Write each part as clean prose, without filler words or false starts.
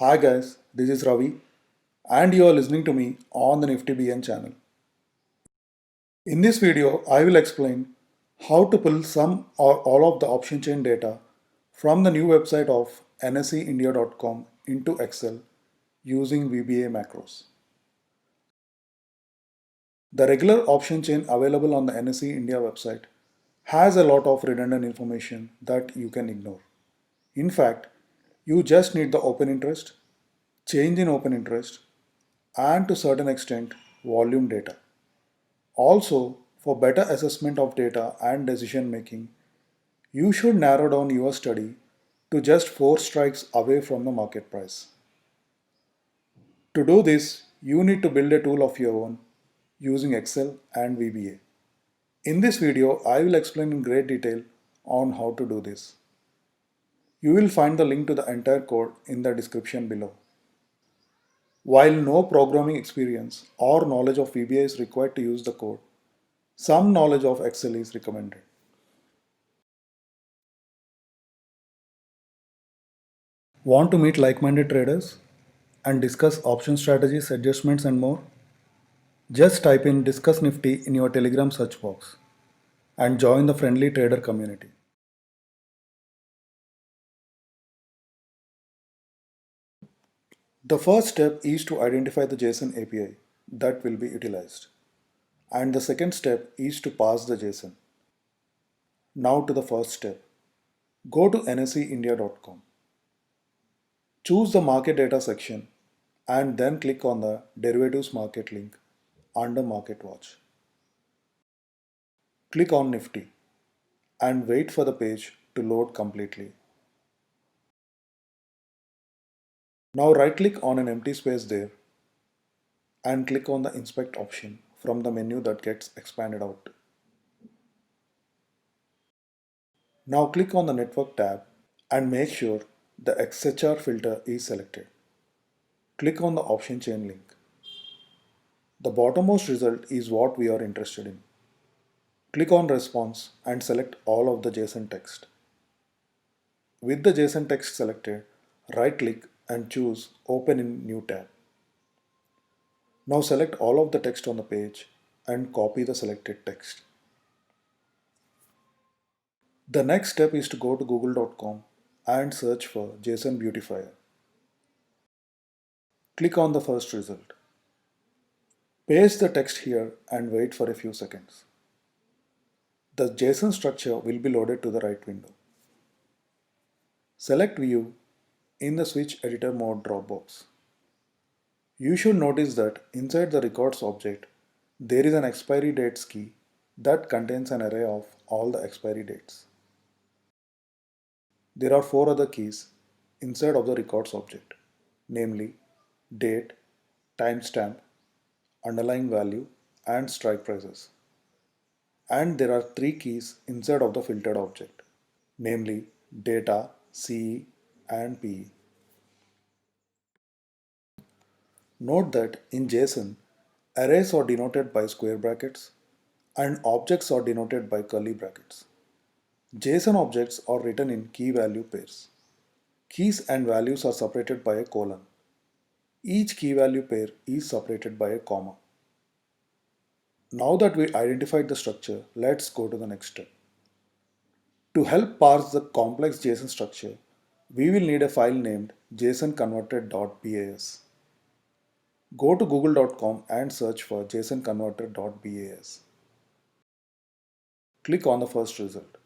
Hi guys, this is Ravi and you are listening to me on the Nifty BN channel. In this video, I will explain how to pull some or all of the option chain data from the new website of nseindia.com into Excel using VBA macros. The regular option chain available on the NSE India website has a lot of redundant information that you can ignore. In fact, you just need the open interest, change in open interest, and to certain extent volume data. Also, for better assessment of data and decision making, you should narrow down your study to just 4 strikes away from the market price. To do this, you need to build a tool of your own using Excel and VBA. In this video, I will explain in great detail on how to do this. You will find the link to the entire code in the description below. While no programming experience or knowledge of VBA is required to use the code, some knowledge of Excel is recommended. Want to meet like-minded traders and discuss option strategies, adjustments and more? Just type in Discuss Nifty in your Telegram search box and join the friendly trader community. The first step is to identify the JSON API that will be utilized. And the second step is to parse the JSON. Now to the first step. Go to nseindia.com. Choose the market data section and then click on the derivatives market link under Market Watch. Click on Nifty and wait for the page to load completely. Now right click on an empty space there and click on the inspect option from the menu that gets expanded out. Now click on the network tab and make sure the XHR filter is selected. Click on the option chain link. The bottommost result is what we are interested in. Click on response and select all of the JSON text. With the JSON text selected, right click and choose Open in New tab. Now select all of the text on the page and copy the selected text. The next step is to go to google.com and search for JSON Beautifier. Click on the first result. Paste the text here and wait for a few seconds. The JSON structure will be loaded to the right window. Select View in the Switch Editor Mode dropbox. You should notice that inside the records object, there is an expiry dates key that contains an array of all the expiry dates. There are 4 other keys inside of the records object, namely date, timestamp, underlying value, and strike prices. And there are 3 keys inside of the filtered object, namely data, CE, and PE. Note that in JSON, arrays are denoted by square brackets and objects are denoted by curly brackets. JSON objects are written in key value pairs. Keys and values are separated by a colon. Each key value pair is separated by a comma. Now that we identified the structure, let's go to the next step. To help parse the complex JSON structure, we will need a file named jsonconverter.bas. Go to google.com and search for jsonconverter.bas. Click on the first result.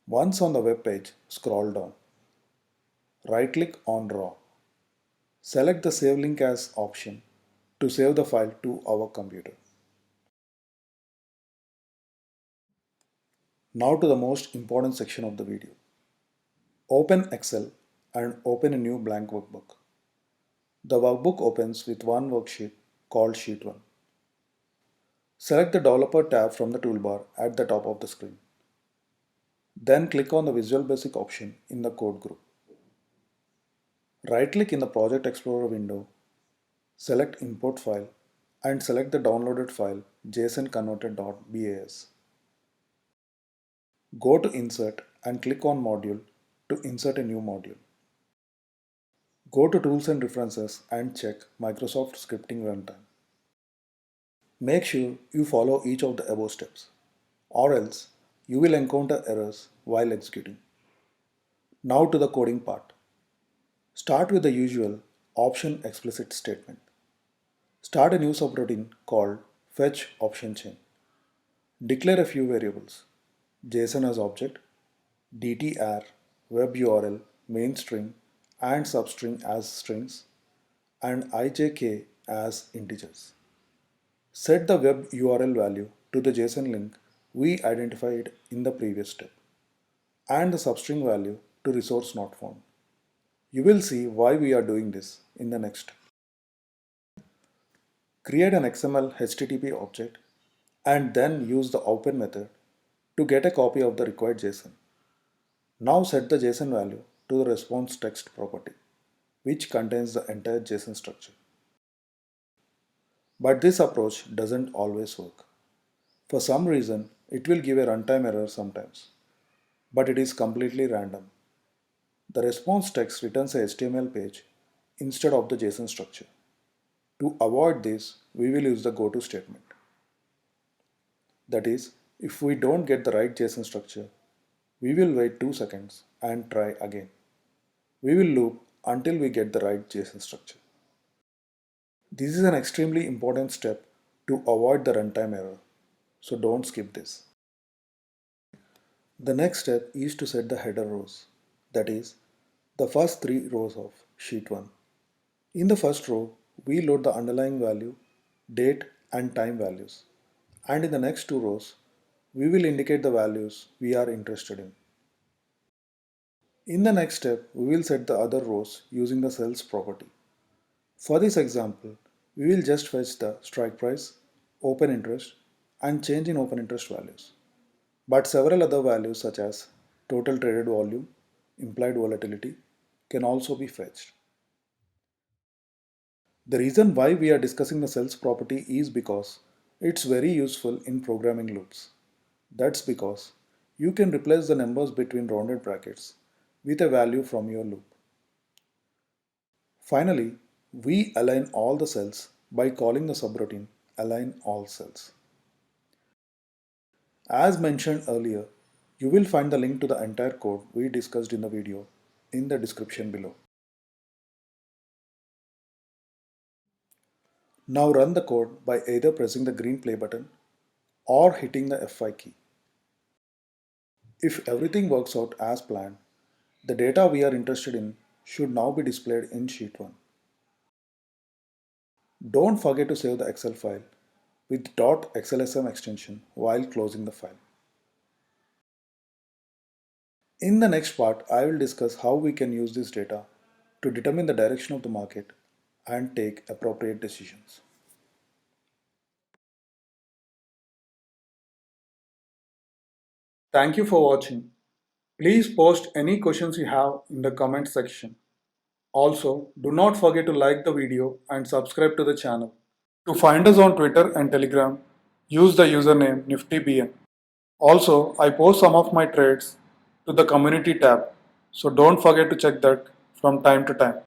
Once on the web page, scroll down. Right-click on Raw. Select the Save Link As option to save the file to our computer. Now to the most important section of the video. Open Excel and open a new blank workbook. The workbook opens with one worksheet called Sheet 1. Select the Developer tab from the toolbar at the top of the screen. Then click on the Visual Basic option in the code group. Right-click in the Project Explorer window, select Import File and select the downloaded file jsonconverter.bas. Go to Insert and click on Module to insert a new module. Go to Tools and References and check Microsoft Scripting Runtime. Make sure you follow each of the above steps, or else you will encounter errors while executing. Now to the coding part. Start with the usual option explicit statement. Start a new subroutine called fetch option chain. Declare a few variables: JSON as object, DTR, web URL, main string, and substring as strings, and IJK as integers. Set the web URL value to the JSON link we identified in the previous step, and the substring value to resource not found. You will see why we are doing this in the next step. Create an XML HTTP object and then use the open method to get a copy of the required JSON. Now set the JSON value to the response text property, which contains the entire JSON structure. But this approach doesn't always work. For some reason, it will give a runtime error sometimes, but it is completely random. The response text returns a HTML page instead of the JSON structure. To avoid this, we will use the goto statement. That is, if we don't get the right JSON structure, we will wait 2 seconds and try again. We will loop until we get the right JSON structure. This is an extremely important step to avoid the runtime error, so don't skip this. The next step is to set the header rows, that is, the first 3 rows of sheet 1. In the first row, we load the underlying value, date and time values, and in the next 2 rows, we will indicate the values we are interested in. In the next step, we will set the other rows using the cells property. For this example, we will just fetch the strike price, open interest, and change in open interest values. But several other values such as total traded volume, implied volatility can also be fetched. The reason why we are discussing the cells property is because it's very useful in programming loops. That's because you can replace the numbers between rounded brackets with a value from your loop. Finally, we align all the cells by calling the subroutine align all cells. As mentioned earlier, you will find the link to the entire code we discussed in the video in the description below. Now run the code by either pressing the green play button or hitting the F5 key. If everything works out as planned, the data we are interested in should now be displayed in sheet 1. Don't forget to save the Excel file with .xlsm extension while closing the file. In the next part, I will discuss how we can use this data to determine the direction of the market and take appropriate decisions. Thank you for watching. Please post any questions you have in the comment section. Also, do not forget to like the video and subscribe to the channel. To find us on Twitter and Telegram, use the username NiftyBN. Also, I post some of my trades to the community tab, so don't forget to check that from time to time.